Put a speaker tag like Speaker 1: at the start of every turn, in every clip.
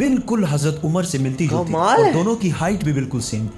Speaker 1: बिल्कुल हजरत उमर से मिलती जुलती और दोनों की हाइट भी बिल्कुल सेम,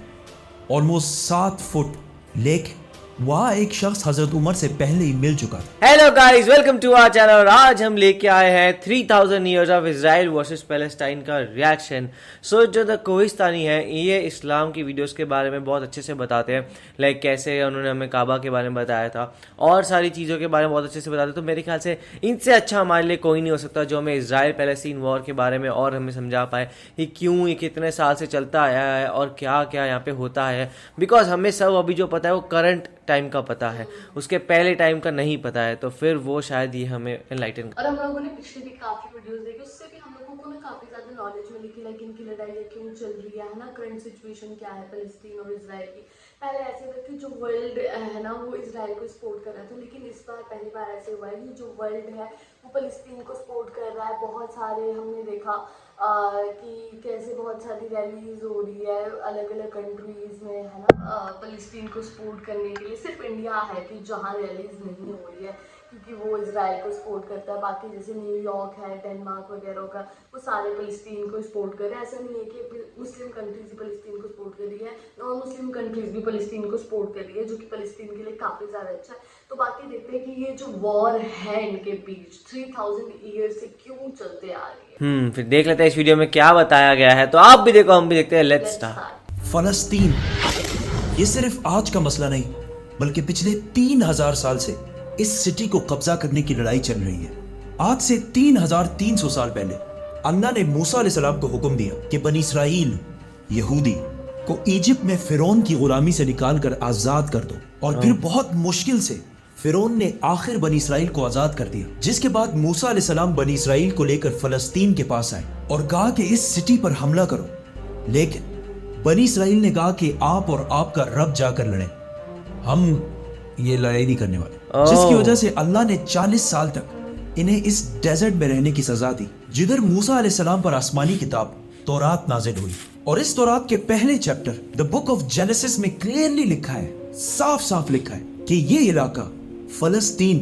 Speaker 1: ऑलमोस्ट 7 फुट। लेकिन वहाँ एक शख्स हजरत उमर से पहले ही मिल चुका था।
Speaker 2: Hello guys, welcome to our channel. और आज हम लेके आए हैं 3000 years of Israel versus Palestine का रिएक्शन। सो जो द कोहिस्तानी है, ये इस्लाम की वीडियोस के बारे में बहुत अच्छे से बताते हैं, लाइक कैसे उन्होंने हमें काबा के बारे में बताया था और सारी चीज़ों के बारे में बहुत अच्छे से बताते। तो मेरे ख्याल से इनसे अच्छा हमारे लिए कोई नहीं हो सकता जो हमें इजराइल पैलेस्टीन वॉर के बारे में और हमें समझा पाए कि क्यों ये कितने साल से चलता आया है और क्या क्या यहाँ पे होता है। बिकॉज हमें सब अभी जो पता है वो करंट टाइम का पता है, उसके पहले टाइम का नहीं पता है, तो फिर वो शायद ये हमें एनलाइटन।
Speaker 3: और हम लोगों ने पिछले भी काफी वीडियोस देखे, उससे भी हम लोगों को ना काफी ज्यादा नॉलेज मिली कि लाइक इनकी लड़ाई क्यों चल रही है ना, करंट सिचुएशन क्या है पैलेस्टीन और इजराइल की। पहले ऐसे था कि जो वर्ल्ड है ना वो इजराइल को सपोर्ट कर रहा था, लेकिन इस बार पहली बार ऐसे हुआ है कि जो वर्ल्ड है वो पैलेस्टीन को सपोर्ट कर रहा है। बहुत सारे हमने देखा कि कैसे बहुत सारी रैलीज हो रही है अलग अलग कंट्रीज में, है ना, पैलेस्टीन को सपोर्ट करने के लिए। सिर्फ इंडिया है कि जहाँ रैलीज नहीं हो रही है क्योंकि वो इजराइल को सपोर्ट करता है। बाकी जैसे न्यूयॉर्क है, डेनमार्क वगैरह का, वो सारे पैलेस्टीन को सपोर्ट कर रहे हैं। ऐसा नहीं है कि मुस्लिम कंट्रीज भी पैलेस्टीन को सपोर्ट कर रही है, नॉन मुस्लिम कंट्रीज भी पैलेस्टीन को सपोर्ट कर रही है, जो कि पैलेस्टीन के लिए काफ़ी ज़्यादा अच्छा है। तो बाकी देखते हैं कि ये जो वॉर है इनके बीच 3000 ईयर से क्यों चलते आ रही है।
Speaker 2: फिर देख लेते हैं इस वीडियो में क्या बताया गया है। तो आप भी देखो, हम भी देखते हैं। Let's start.
Speaker 1: फलस्तीन ये सिर्फ आज का मसला नहीं, बल्कि पिछले 3000 साल से इस सिटी को कब्जा करने की लड़ाई चल रही है। आज से 3300 साल पहले अल्लाह ने मूसा अलैहिस्सलाम को हुक्म दिया कि बनी इसराइल यहूदी को इजिप्ट में फिरौन की गुलामी से निकाल कर आजाद कर दो। और फिर बहुत मुश्किल से फिरौन ने आखिर बनी इसराइल को आजाद कर दिया, जिसके बाद मूसा अलैहिस्सलाम बनी इसराइल को लेकर फलस्तीन के पास आए और कहा कि इस सिटी पर हमला करो। लेकिन बनी इसराइल ने कहा कि आप और आपका रब जाकर लड़े, हम ये लड़ाई नहीं करने वाले। जिसकी वजह से अल्लाह ने 40 साल तक इन्हें इस डेजर्ट में रहने की सजा दी, जिधर मूसा अलैहिस्सलाम पर आसमानी किताब तौरात नाजिल हुई। और इस तौरात के पहले chapter the book of genesis में क्लियरली लिखा है, साफ साफ लिखा है कि ये इलाका फलस्तीन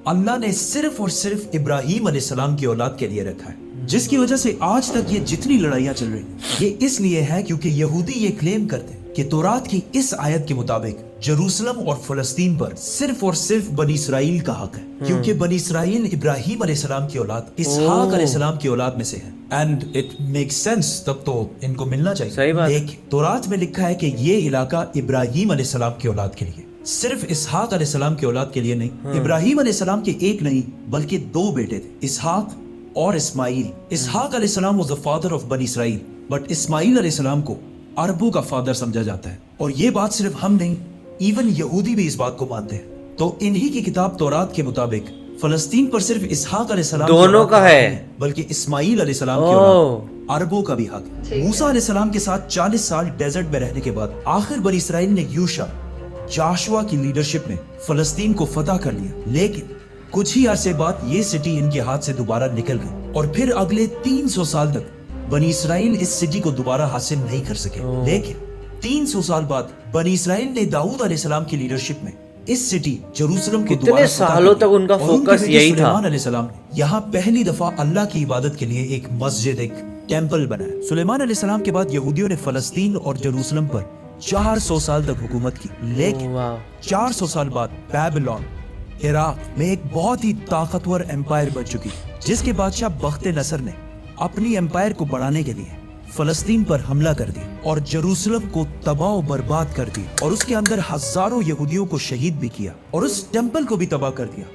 Speaker 1: अल्लाह ने सिर्फ और सिर्फ इब्राहीम अलैहिस्सलाम की औलाद के लिए रखा है। जिसकी वजह से आज तक ये जितनी लड़ाइयां चल रही हैं, ये इसलिए है क्योंकि यहूदी ये क्लेम करते हैं कि तौरात की इस आयत के मुताबिक जेरूसलम और फलस्तीन पर सिर्फ और सिर्फ बनी इसराइल का हक है, क्योंकि बनी इसराइल इब्राहीम अलैहिस्सलाम की औलाद, इसहाक अलैहिस्सलाम की औलाद में से है। एंड इट मेक्स सेंस, तब तो इनको मिलना चाहिए।
Speaker 2: सही बात।
Speaker 1: देखिए, तौरात में लिखा है कि ये इलाका इब्राहीम अलैहिस्सलाम की औलाद के लिए, सिर्फ इसहाक अलैहिस्सलाम की औलाद के लिए नहीं। इब्राहीम अलैहिस्सलाम के एक नहीं बल्कि 2 बेटे थे, इसहाक और इस्माइल। इसहाक अलैहिस्सलाम वाज द फादर ऑफ बनी इसराइल, बट इस्माइल अलैहिस्सलाम को अरबों का फादर समझा जाता है। और ये बात सिर्फ हम नहीं, इवन यहूदी भी इस बात को मानते हैं। तो इन्हीं की किताब तौरात के मुताबिक फलस्तीन पर सिर्फ इसहाक अलैहिस्सलाम
Speaker 2: दोनों का है,
Speaker 1: बल्कि इस्माइल अलैहिस्सलाम की औलाद अरबों का भी हक है। मूसा अलैहिस्सलाम के साथ 40 साल डेजर्ट में रहने के बाद आखिर बनी इसराइल ने जाशुआ की लीडरशिप में फलस्तीन को फतह कर लिया। लेकिन कुछ ही अरसे बाद ये सिटी इनके हाथ से दोबारा निकल गई और फिर अगले 300 साल तक बनी इसराइल इस सिटी को दोबारा हासिल नहीं कर सके। लेकिन 300 साल बाद बनी इसराइल ने दाऊद अलैहिस्सलाम की लीडरशिप में इस सिटी जेरूसलम को
Speaker 2: कितने सालों तक उनका फोकस यही था।
Speaker 1: सुलेमान अलैहिस्सलाम ने यहाँ पहली दफा अल्लाह की इबादत के लिए एक मस्जिद, एक टेंपल बनाया। सुलेमान अलैहिस्सलाम के बाद यहूदियों ने फलस्तीन और जेरूसलम पर 400 साल तक हुकूमत की। लेकिन 400 साल बाद बेबीलोन इराक में एक बहुत ही ताकतवर एम्पायर बन चुकी, जिसके बादशाह बख्त नसर ने अपनी एम्पायर को बढ़ाने के लिए फलस्तीन पर हमला कर दिया और जेरूसलम को तबाह और बर्बाद कर दिया और उसके अंदर हजारों यहूदियों को शहीद भी किया और उस टेंपल को भी तबाह कर दिया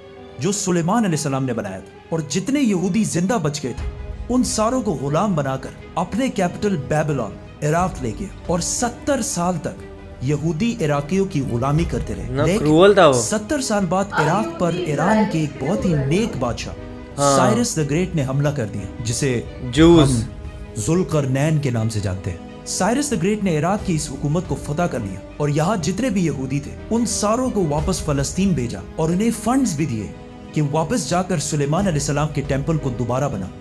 Speaker 1: जो सुलेमान अलैहिस्सलाम ने बनाया था। और जितने यहूदी जिंदा बच गए थे उन सारों को गुलाम बनाकर अपने कैपिटल बेबीलोन इराक ले गया और 70 साल तक यहूदी इराकियों की गुलामी करते रहे।
Speaker 2: लेकिन
Speaker 1: 70 साल बाद इराक पर ईरान के एक बहुत ही नेक बादशाह साइरस द ग्रेट ने हमला कर दिया, जिसे जुल्करनैन के नाम से जानते हैं। साइरस द ग्रेट ने इराक की इस हुकूमत को फतह कर लिया और यहाँ जितने भी यहूदी थे उन सारों को वापस फलस्तीन भेजा और उन्हें फंड्स भी दिए कि वापस जाकर सुलेमान अलैहिस्सलाम के टेंपल को दोबारा बना,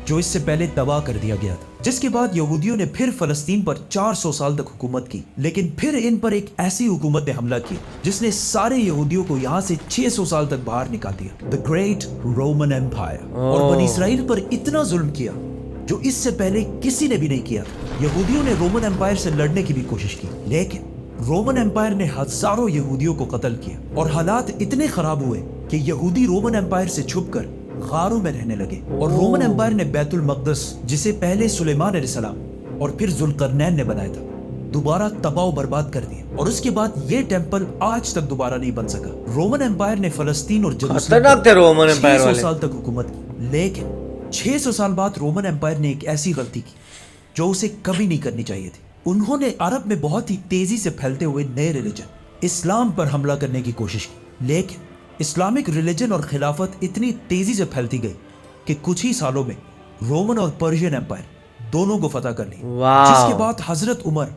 Speaker 1: जो इससे पहले तबाह कर दिया गया था। जिसके बाद यहूदियों ने फिर फलस्तीन पर 400 साल तक हुकूमत की। लेकिन फिर इन पर एक ऐसी हुकूमत ने हमला किया जिसने सारे यहूदियों को यहाँ से 600 साल तक बाहर निकाल दिया, द ग्रेट रोमन एम्पायर। और बनी इसराइल पर इतना जुल्म किया जो इससे पहले किसी ने भी नहीं किया था। यहूदियों ने रोमन एम्पायर से लड़ने की भी कोशिश की, लेकिन रोमन एम्पायर ने हजारों यहूदियों को कत्ल किया और हालात इतने खराब हुए कि यहूदी रोमन एम्पायर से छुपकर गारों में रहने लगे। और रोमन एम्पायर ने बैतुल मक़दस, जिसे पहले सुलेमान अलैहिस्सलाम और फिर जुल्करनैन ने बनाया था, दोबारा तबाह और बर्बाद कर दिया। और उसके बाद ये टेंपल आज तक दोबारा नहीं बन सका। रोमन एम्पायर ने फलस्तीन और
Speaker 2: खतरनाक थे रोमन एम्पायर
Speaker 1: 600
Speaker 2: वाले।
Speaker 1: साल तक हुकूमत की, लेकिन 600 साल बाद रोमन एम्पायर ने एक ऐसी गलती की जो उसे कभी नहीं करनी चाहिए थी। उन्होंने अरब में बहुत ही तेजी से फैलते हुए नए रिलीजन इस्लाम पर हमला करने की कोशिश की, लेकिन इस्लामिक रिलीजन और खिलाफत इतनी तेजी से फैलती गई कि कुछ ही सालों में रोमन और पर्शियन एम्पायर दोनों को फतह कर लिया।
Speaker 2: वाह।
Speaker 1: जिसके बाद हजरत उमर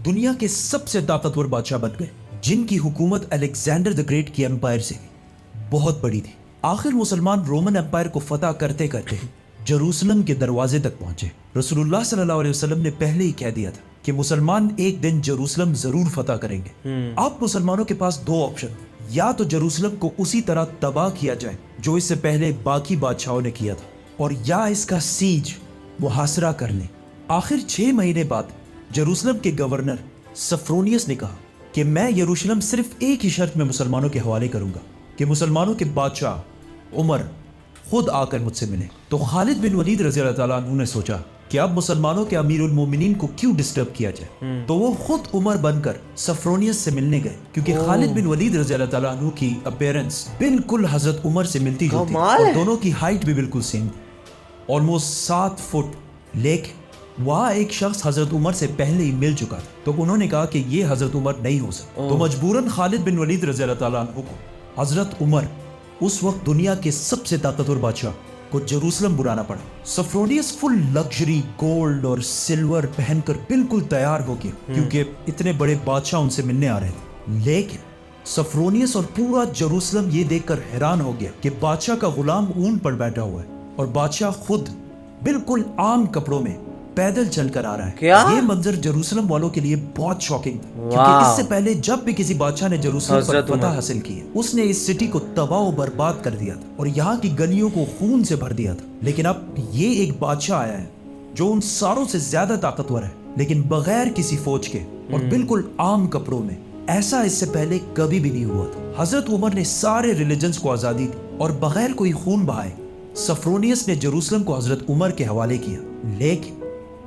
Speaker 1: दुनिया के सबसे ताकतवर बादशाह बन गए, जिनकी हुकूमत अलेक्जेंडर द ग्रेट की एम्पायर से बहुत बड़ी थी। आखिर मुसलमान रोमन एम्पायर को फतह करते करते जेरूसलम के दरवाजे तक पहुंचे। रसूलुल्लाह सल्लल्लाहु अलैहि वसल्लम ने पहले ही कह दिया था कि मुसलमान एक दिन जेरूसलम जरूर फतह करेंगे। अब मुसलमानों के पास दो ऑप्शन, या तो जेरूसलम को उसी तरह तबाह किया जाए जो इससे पहले बाकी बादशाहों ने किया था, और या इसका सीज मुहासरा कर लें। आखिर 6 महीने बाद जेरूसलम के गवर्नर सफ्रोनियस ने कहा कि मैं यरूशलेम सिर्फ एक ही शर्त में मुसलमानों के हवाले करूंगा कि मुसलमानों के बादशाह उमर खुद आकर मुझसे मिले। तो खालिद बिन वलीद रज़ी अल्लाह ताला अन्हु ने सोचा कि अब मुसलमानों के अमीरुल मोमिनीन को क्यों डिस्टर्ब किया जाए, तो वो खुद उमर बनकर सफ्रोनियस से मिलने गए, क्योंकि खालिद बिन वलीद रज़ी अल्लाह ताला अन्हु की अपीयरेंस बिल्कुल हजरत उमर से मिलती जुलती
Speaker 2: कमाल है।
Speaker 1: और दोनों की हाइट भी बिल्कुल सेम थी, ऑलमोस्ट 7 फुट। लेकिन वहाँ एक शख्स हजरत उमर से पहले ही मिल चुका था, तो उन्होंने कहा कि ये हजरत उमर नहीं हो सकता। तो मजबूरन खालिद बिन वलीद रज़ी अल्लाह ताला अन्हु को हजरत उमर, उस वक्त दुनिया के सबसे ताकतवर बादशाह, को जेरूसलम बुलाना पड़ा। सफ्रोनियस फुल लग्जरी गोल्ड और सिल्वर पहनकर बिल्कुल तैयार हो गया, क्योंकि इतने बड़े बादशाह उनसे मिलने आ रहे थे। लेकिन सफ्रोनियस और पूरा जेरूसलम ये देखकर हैरान हो गया कि बादशाह का गुलाम ऊंट पर बैठा हुआ है और बादशाह खुद बिल्कुल आम कपड़ों में पैदल चलकर आ रहा है।
Speaker 2: क्या?
Speaker 1: ये मंजर जेरूसलम वालों के लिए बहुत शॉकिंग था, क्योंकि
Speaker 2: वाह।
Speaker 1: इससे पहले जब भी किसी बादशाह ने जेरूसलम पर
Speaker 2: हजरत
Speaker 1: फतह
Speaker 2: उमर।
Speaker 1: हासिल की है, उसने इस सिटी को तबाह और बर्बाद कर दिया था और यहाँ की गलियों को खून से भर दिया था। लेकिन अब ये एक बादशाह आया है जो उन सारों से ज्यादा ताकतवर है, लेकिन बगैर किसी फौज के और बिल्कुल आम कपड़ों में। ऐसा इससे पहले कभी भी नहीं हुआ था। हजरत उमर ने सारे रिलीजन्स को आजादी दी और बगैर कोई खून बहाए सफ्रोनियस ने जेरूसलम को हजरत उमर के हवाले किया। लेकिन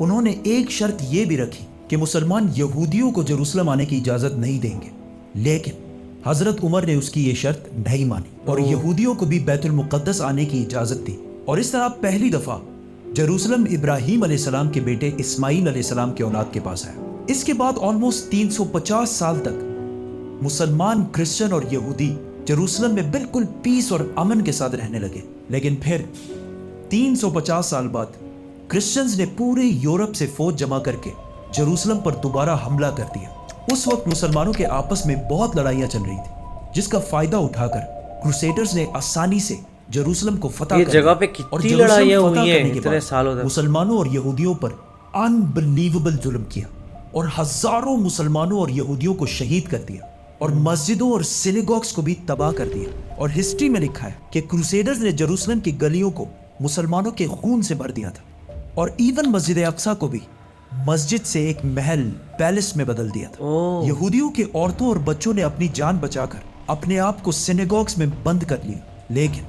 Speaker 1: उन्होंने एक शर्त ये भी रखी कि मुसलमान यहूदियों को जेरूसलम आने की इजाजत नहीं देंगे। लेकिन हजरत उमर ने उसकी ये शर्त नहीं मानी और यहूदियों को भी बैतुल मुक़द्दस आने की इजाजत दी। और इस तरह पहली दफा जेरूसलम इब्राहीम अलैहिस्सलाम के बेटे इस्माइल अलैहिस्सलाम के औलाद के पास आया। इसके बाद ऑलमोस्ट 350 साल तक मुसलमान, क्रिश्चियन और यहूदी जेरूसलम में बिल्कुल पीस और अमन के साथ रहने लगे। लेकिन फिर 350 साल बाद क्रिश्चियंस ने पूरे यूरोप से फौज जमा करके जेरूसलम पर दोबारा हमला कर दिया। उस वक्त मुसलमानों के आपस में बहुत लड़ाइयां चल रही थी, जिसका फायदा उठाकर क्रूसेडर्स ने आसानी से जेरूसलम को फतह
Speaker 2: ये
Speaker 1: कर
Speaker 2: जगह
Speaker 1: लिया।
Speaker 2: पे
Speaker 1: और
Speaker 2: कितनी
Speaker 1: जेरूसलम
Speaker 2: लड़ाइयां
Speaker 1: फतह
Speaker 2: हुई हैं
Speaker 1: करने के
Speaker 2: इतने
Speaker 1: बाद
Speaker 2: सालों तक।
Speaker 1: मुसलमानों और यहूदियों पर अनबिलीवेबल जुल्म किया और हजारों मुसलमानों और यहूदियों को शहीद कर दिया और मस्जिदों और सिनेगॉग्स को भी तबाह कर दिया। और हिस्ट्री में लिखा है कि क्रूसेडर्स ने जेरूसलम की गलियों को मुसलमानों के खून से भर दिया था और इवन मस्जिद अक्सा को भी मस्जिद से एक महल, पैलेस में बदल दिया था।
Speaker 2: ओह।
Speaker 1: यहूदियों के औरतों और बच्चों ने अपनी जान बचाकर अपने आप को सिनेगॉग्स में बंद कर लिया। लेकिन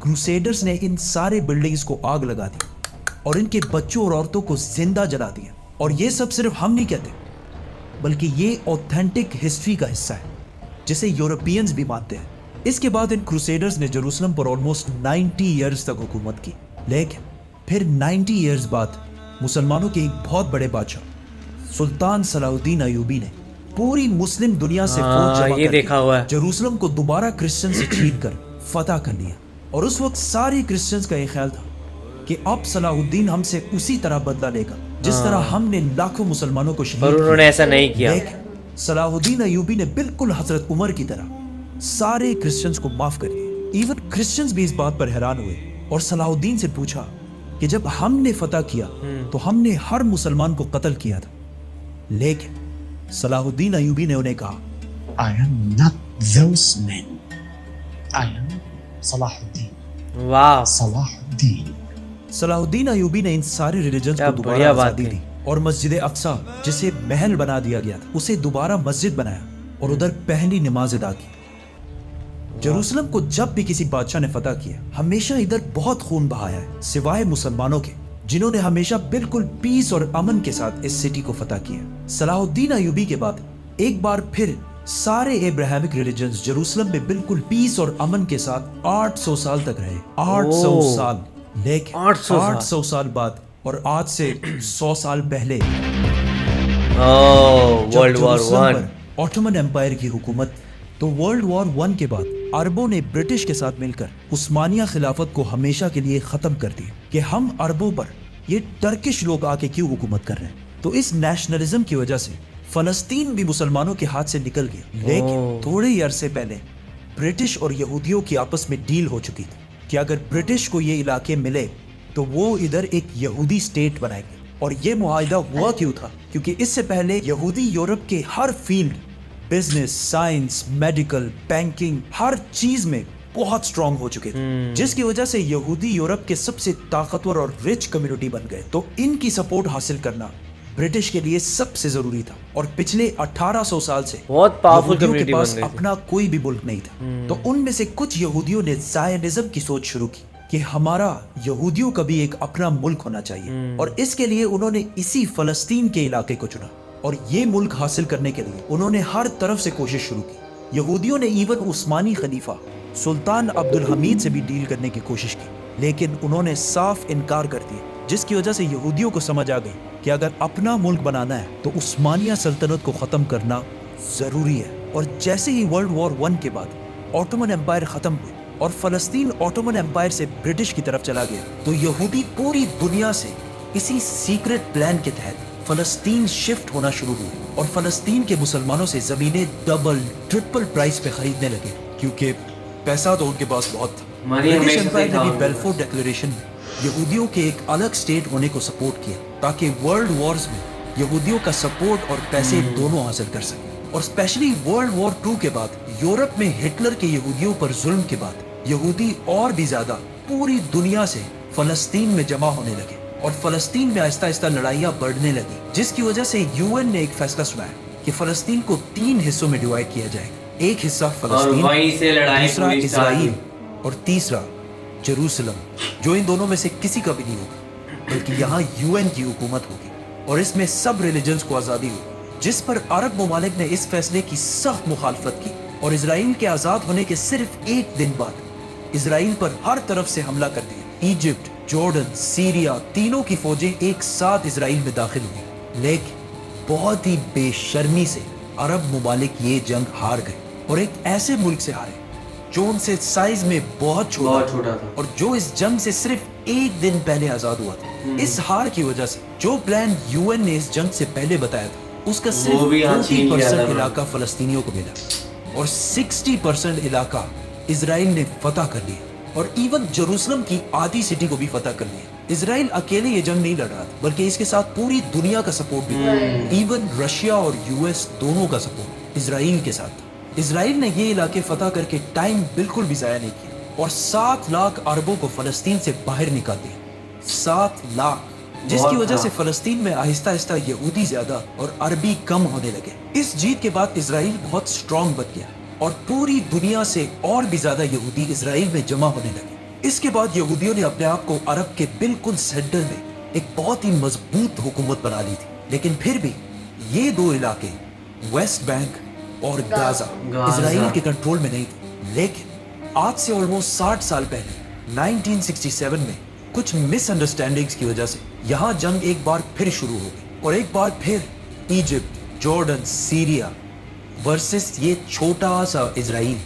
Speaker 1: क्रूसेडर्स ने इन सारे बिल्डिंग्स को आग लगा दी और इनके बच्चों और औरतों को जिंदा जला दिया। और ये सब सिर्फ हम नहीं कहते, बल्कि ये ऑथेंटिक हिस्ट्री का हिस्सा है जिसे यूरोपियंस भी मानते हैं। इसके बाद इन क्रूसेडर्स ने जेरूसलम पर ऑलमोस्ट 90 ईयर्स तक हुकूमत की। लेकिन फिर 90 ईयर्स बाद मुसलमानों के एक बहुत बड़े बादशाह सुल्तान सलाहुद्दीन अयूबी ने पूरी मुस्लिम दुनिया से फौज जमा
Speaker 2: ये देखा हुआ है।
Speaker 1: करके जेरूसलम को दोबारा क्रिश्चियन से छीन कर फतह कर लिया। और उस वक्त सारे क्रिश्चियंस का ये ख्याल था कि अब सलाहुद्दीन हमसे उसी तरह बदला लेगा जिस तरह हमने लाखों मुसलमानों को शहीद
Speaker 2: पर उन्होंने
Speaker 1: किया।
Speaker 2: ऐसा नहीं किया।
Speaker 1: लेकिन सलाहुद्दीन अयूबी ने बिल्कुल हजरत उमर की तरह सारे क्रिश्चियंस को माफ कर दिया। इवन क्रिश्चियंस भी इस बात पर हैरान हुए और सलाहुद्दीन से पूछा कि जब हमने फतह किया तो हमने हर मुसलमान को कत्ल किया था। लेकिन सलाहुद्दीन अयूबी ने उन्हें कहा,
Speaker 4: I am not those men. I am Salahuddin.
Speaker 2: वाह।
Speaker 4: Salahuddin.
Speaker 1: صلاح الدین ایوبی نے ان سارے ریلیجنز
Speaker 2: کیا
Speaker 1: کو دوبارہ
Speaker 2: بڑھیا بات
Speaker 1: آزادی
Speaker 2: کہی۔
Speaker 1: دی اور مسجد اقصی جسے محل بنا دیا گیا تھا اسے دوبارہ مسجد بنایا اور ادھر پہلی نماز ادا کی۔ جروسلم کو جب بھی کسی بادشاہ نے فتح کیا ہمیشہ ادھر بہت خون بہایا ہے سوائے مسلمانوں کے جنہوں نے ہمیشہ بالکل پیس اور امن کے ساتھ اس سٹی کو فتح کیا۔ صلاح الدین ایوبی کے بعد ایک بار پھر سارے ابراہیمک ریلیجنز جروسلم میں بالکل پیس اور امن کے ساتھ 800 سال تک رہے۔ 800 سال، لیکن 800 سال بعد اور آج سے 100 سال پہلے
Speaker 2: world war one,
Speaker 1: Ottoman empire کی حکومت، تو ورلڈ وار ون کے بعد عربوں نے برٹش کے ساتھ مل کر عثمانیہ خلافت کو ہمیشہ کے لیے ختم کر دیا کہ ہم عربوں پر یہ ٹرکش لوگ آ کے کیوں حکومت کر رہے ہیں۔ تو اس نیشنلزم کی وجہ سے فلسطین بھی مسلمانوں کے ہاتھ سے نکل گیا، لیکن تھوڑے ہی عرصے پہلے برٹش اور یہودیوں کی آپس میں ڈیل ہو چکی تھی کہ اگر برٹش کو یہ علاقے ملے تو وہ ادھر ایک یہودی اسٹیٹ بنائیں گے۔ اور یہ معاہدہ ہوا کیوں تھا؟ کیونکہ اس سے پہلے یہودی یورپ کے ہر field, business, science, medical, banking, ہر چیز میں بہت سٹرونگ ہو چکے تھے، جس کی وجہ سے یہودی یورپ کے سب سے طاقتور اور رچ کمیونٹی بن گئے۔ تو ان کی سپورٹ حاصل کرنا برٹش کے لیے سب سے ضروری تھا، اور پچھلے 1800 سال سے
Speaker 2: بہت پاورفل
Speaker 1: یہودیوں
Speaker 2: کمیونٹی
Speaker 1: کے پاس
Speaker 2: بن گئی تھی۔
Speaker 1: اپنا کوئی بھی ملک نہیں تھا۔ تو ان میں سے کچھ یہودیوں نے زائنزم کی سوچ شروع کی کہ ہمارا یہودیوں کا بھی ایک اپنا ملک ہونا چاہیے، اور اس کے لیے انہوں نے اسی فلسطین کے علاقے کو چنا۔ اور یہ ملک حاصل کرنے کے لیے انہوں نے ہر طرف سے کوشش شروع کی۔ یہودیوں نے ایون عثمانی خلیفہ سلطان عبد الحمید سے بھی ڈیل کرنے کی کوشش کی، لیکن انہوں نے صاف انکار کر دیا، جس کی وجہ سے یہودیوں کو سمجھ آ گئی کہ اگر اپنا ملک بنانا ہے تو عثمانیہ سلطنت کو ختم کرنا ضروری ہے۔ اور جیسے ہی ورلڈ وار ون کے بعد آٹومن امپائر ختم ہوئی اور فلسطین آٹومن امپائر سے برٹش کی طرف چلا گیا، تو یہودی پوری دنیا سے کسی سیکرٹ پلان کے تحت فلسطین شفٹ ہونا شروع ہوئی، اور فلسطین کے مسلمانوں سے زمینیں ڈبل ٹرپل پرائس پہ خریدنے لگے، کیونکہ پیسہ تو ان کے پاس بہت تھا۔ برٹش امپائر نے بھی بیلفور ڈیکلیریشن میں یہودیوں کے ایک الگ سٹیٹ ہونے کو سپورٹ کیا تاکہ ورلڈ وارز میں یہودیوں کا سپورٹ اور پیسے دونوں حاصل کر سکیں۔ اور اسپیشلی ورلڈ وار 2 کے بعد یورپ میں ہٹلر کے یہودیوں پر ظلم کے بعد یہودی اور بھی زیادہ پوری دنیا سے فلسطین میں جمع ہونے لگے، اور فلسطین میں آہستہ آہستہ لڑائیاں بڑھنے لگی، جس کی وجہ سے UN نے ایک فیصلہ سنایا کہ فلسطین کو 3 حصوں میں ڈیوائڈ کیا جائے گا۔ ایک حصہ فلسطین، دوسرا اسرائیل، اور تیسرا جروسلم، جو ان دونوں میں سے کسی کا بھی نہیں ہوگا، بلکہ یہاں UN کی حکومت ہوگی، اور اس میں سب ریلیجنز کو آزادی ہوگی، جس پر عرب ممالک نے اس فیصلے کی سخت مخالفت کی۔ اور اسرائیل کے آزاد ہونے کے صرف ایک دن بعد اسرائیل پر ہر طرف سے حملہ کر دیا۔ ایجپٹ، جارڈن، سیریا، تینوں کی فوجیں ایک ساتھ اسرائیل میں داخل ہوئی، لیکن بہت ہی بے شرمی سے عرب ممالک یہ جنگ ہار گئے، اور ایک ایسے ملک سے ہارے جو ان سے سائز میں بہت چھوٹا تھا، اور جو اس جنگ سے صرف ایک دن پہلے آزاد ہوا تھا۔ اس ہار کی وجہ سے جو پلان UN نے اس جنگ سے پہلے بتایا تھا، اس کا صرف 40% علاقہ فلسطینیوں کو ملا، اور 60% علاقہ اسرائیل نے فتح کر لیا، اور ایون جروسلم کی آدھی سٹی کو بھی فتح کر لیا۔ اسرائیل اکیلے یہ جنگ نہیں لڑ رہا تھا، بلکہ اس کے ساتھ پوری دنیا کا سپورٹ بھی تھا۔ ایون رشیا اور US دونوں کا سپورٹ اسرائیل کے ساتھ تھا۔ اسرائیل نے یہ علاقے فتح کر کے ٹائم بالکل بھی ضائع نہیں کیا، اور 7 لاکھ عربوں کو فلسطین سے باہر نکال دیا۔ 7 لاکھ، جس کی وجہ سے فلسطین میں آہستہ آہستہ یہودی زیادہ اور عربی کم ہونے لگے۔ اس جیت کے بعد اسرائیل بہت سٹرونگ بن گیا، اور پوری دنیا سے اور بھی زیادہ یہودی اسرائیل میں جمع ہونے لگے۔ اس کے بعد یہودیوں نے اپنے آپ کو عرب کے بالکل سینٹر میں ایک بہت ہی مضبوط حکومت بنا لی تھی، لیکن پھر بھی یہ 2 علاقے ویسٹ بینک اور غازہ اسرائیل کے کنٹرول میں نہیں تھے۔ لیکن آج سے آلموسٹ 60 سال پہلے 1967 میں کچھ مس انڈرسٹینڈنگز کی وجہ سے یہاں جنگ ایک بار پھر شروع ہو گئی، اور ایک بار پھر ایجپٹ، جارڈن، سیریا ورسس یہ چھوٹا سا اسرائیل۔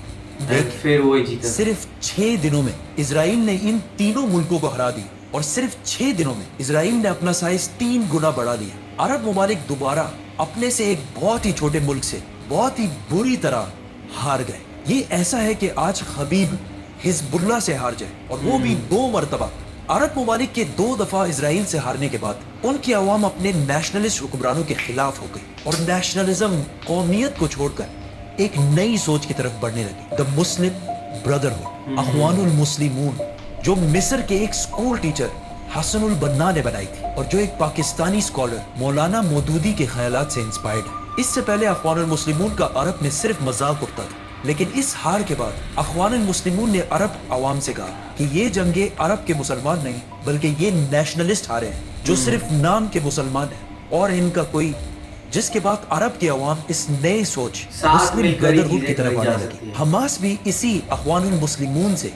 Speaker 2: پھر وہ جیتا۔
Speaker 1: صرف 6 دنوں میں اسرائیل نے ان تینوں ملکوں کو ہرا دیا، اور صرف 6 دنوں میں اسرائیل نے اپنا سائز 3 گنا بڑھا لیا۔ عرب ممالک دوبارہ اپنے سے ایک بہت ہی چھوٹے ملک سے بہت ہی بری طرح ہار گئے۔ یہ ایسا ہے کہ آج خبیب حزب اللہ سے ہار جائے، اور وہ بھی 2 مرتبہ۔ عرب ممالک کے 2 دفعہ اسرائیل سے ہارنے کے بعد ان کی عوام اپنے نیشنلسٹ حکمرانوں کے خلاف ہو گئی، اور نیشنلزم، قومیت کو چھوڑ کر ایک نئی سوچ کی طرف بڑھنے لگی۔ دا مسلم بردرہڈ، اخوان المسلمون، جو مصر کے ایک اسکول ٹیچر हसनुल बन्ना ने बनाई थी और जो एक पाकिस्तानी स्कॉलर मौलाना मौदूदी के ख्यालात से इंस्पायर्ड है। इससे पहले अखवानुल मुस्लिमून का अरब में सिर्फ मजाक उड़ता था, लेकिन इस हार के बाद अखवानुल मुस्लिमून ने अरब अवाम से कहा कि ये जंगे अरब के मुसलमान नहीं बल्कि ये नेशनलिस्ट हारे हैं जो सिर्फ नाम के मुसलमान हैं, और इनका कोई, जिसके बाद अरब की अवाम इस नए सोच मुस्लिम ब्रदरहुड की तरफ आने लगी। हमास भी इसी अखवानुल मुस्लिमून से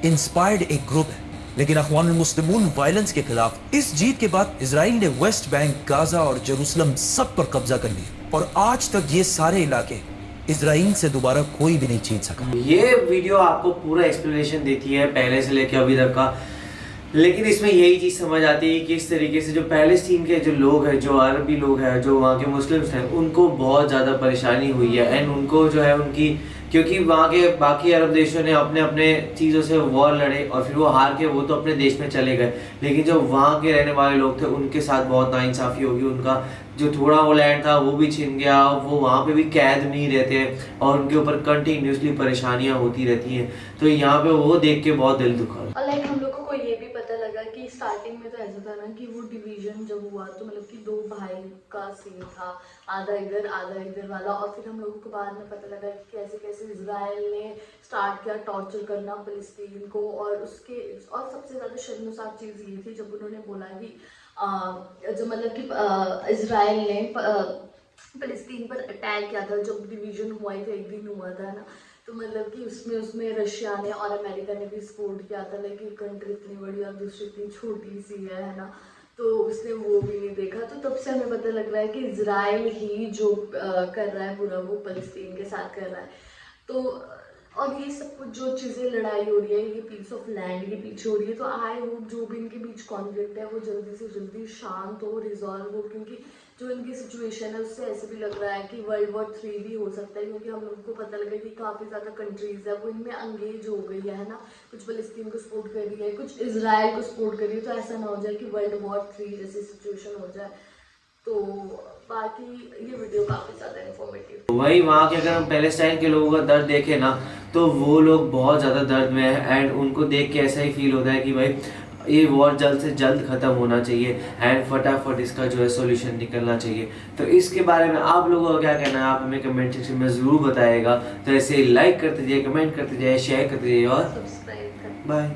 Speaker 1: इंस्पायर्ड एक ग्रुप है, लेकिन अखवानुल मुस्लिमून वायलेंस के खिलाफ। इस जीत के बाद इजराइल ने वेस्ट बैंक, गाजा और जेरूसलम सब पर कब्जा कर लिया और आज तक ये सारे इलाके इजराइल से दोबारा कोई भी नहीं छीन सका।
Speaker 2: ये वीडियो आपको पूरा एक्सप्लेनेशन देती है पहले से लेकर अभी तक का, लेकिन इसमें यही चीज़ समझ आती है कि इस तरीके से जो पैलेस्टीन के जो लोग हैं, जो अरबी लोग हैं, जो वहाँ के मुस्लिम्स हैं, उनको बहुत ज़्यादा परेशानी हुई है। एंड उनको जो है उनकी, क्योंकि वहाँ के बाकी अरब देशों ने अपने अपने चीज़ों से वॉर लड़े और फिर वो हार के वो तो अपने देश में चले गए, लेकिन जो वहाँ के रहने वाले लोग थे उनके साथ बहुत नाइंसाफ़ी होगी। उनका जो थोड़ा वो लैंड था वो भी छिन गया, वो वहाँ पे भी कैद नहीं रहते और उनके ऊपर कंटिन्यूसली परेशानियाँ होती रहती हैं। तो यहाँ पे वो देख के बहुत दिल दुखा।
Speaker 3: और लाइक हम लोगों को ये भी पता लगा कि स्टार्टिंग में तो ऐसा था ना कि वो डिवीजन जब हुआ तो मतलब कि दो भाई का सीन था, आधा इधर वाला, और फिर हम लोगों को बाद में पता लगा कि कैसे कैसे इजराइल ने स्टार्ट किया टॉर्चर करना फिलिस्तीन को। और उसके और सबसे ज़्यादा शर्मसार चीज़ ये थी जब उन्होंने बोला कि जो मतलब कि इजराइल ने फिलिस्तीन पर अटैक किया था जब डिवीजन हुआ था, एक दिन हुआ था ना, तो मतलब कि उसमें रशिया ने और अमेरिका ने भी सपोर्ट किया था। लाइक एक कंट्री इतनी बड़ी और दूसरी इतनी छोटी सी है ना, तो उसने वो भी नहीं देखा। तो तब से हमें पता लग रहा है कि इजराइल ही जो कर रहा है पूरा वो फिलिस्तीन के साथ कर रहा है। तो और ये सब कुछ जो चीज़ें लड़ाई हो रही है, ये पीस ऑफ लैंड के पीछे हो रही है, तो आई होप जो भी इनके बीच कॉन्फ्लिक्ट है वो जल्दी से जल्दी शांत हो, रिजॉल्व हो, क्योंकि जो इनकी सिचुएशन है उससे ऐसे भी लग रहा है कि वर्ल्ड वॉर 3 भी हो सकता है, क्योंकि हम लोगों को पता लगा कि काफ़ी ज़्यादा कंट्रीज़ है वो इनमें अंगेज हो गई है ना, कुछ फिलिस्तीन को सपोर्ट कर रही है, कुछ इजराइल को सपोर्ट कर रही है। तो ऐसा ना हो जाए कि वर्ल्ड वॉर 3 जैसी सिचुएशन हो जाए। तो बाकी ये वीडियो काफ़ी ज़्यादा इन्फॉर्मेटिव।
Speaker 2: वही वहाँ के अगर हम पैलेस्टाइन के लोगों का दर्द देखें ना, तो वो लोग बहुत ज़्यादा दर्द में है। एंड उनको देख के ऐसा ही फील होता है कि भाई ये वॉर जल्द से जल्द ख़त्म होना चाहिए एंड फटाफट इसका जो है सॉल्यूशन निकलना चाहिए। तो इसके बारे में आप लोगों का क्या कहना है, आप हमें कमेंट सेक्शन में ज़रूर बताइएगा। तो ऐसे लाइक करते जाइए, कमेंट करते जाइए, शेयर करते जाइए और
Speaker 3: सब्सक्राइब
Speaker 2: बाय।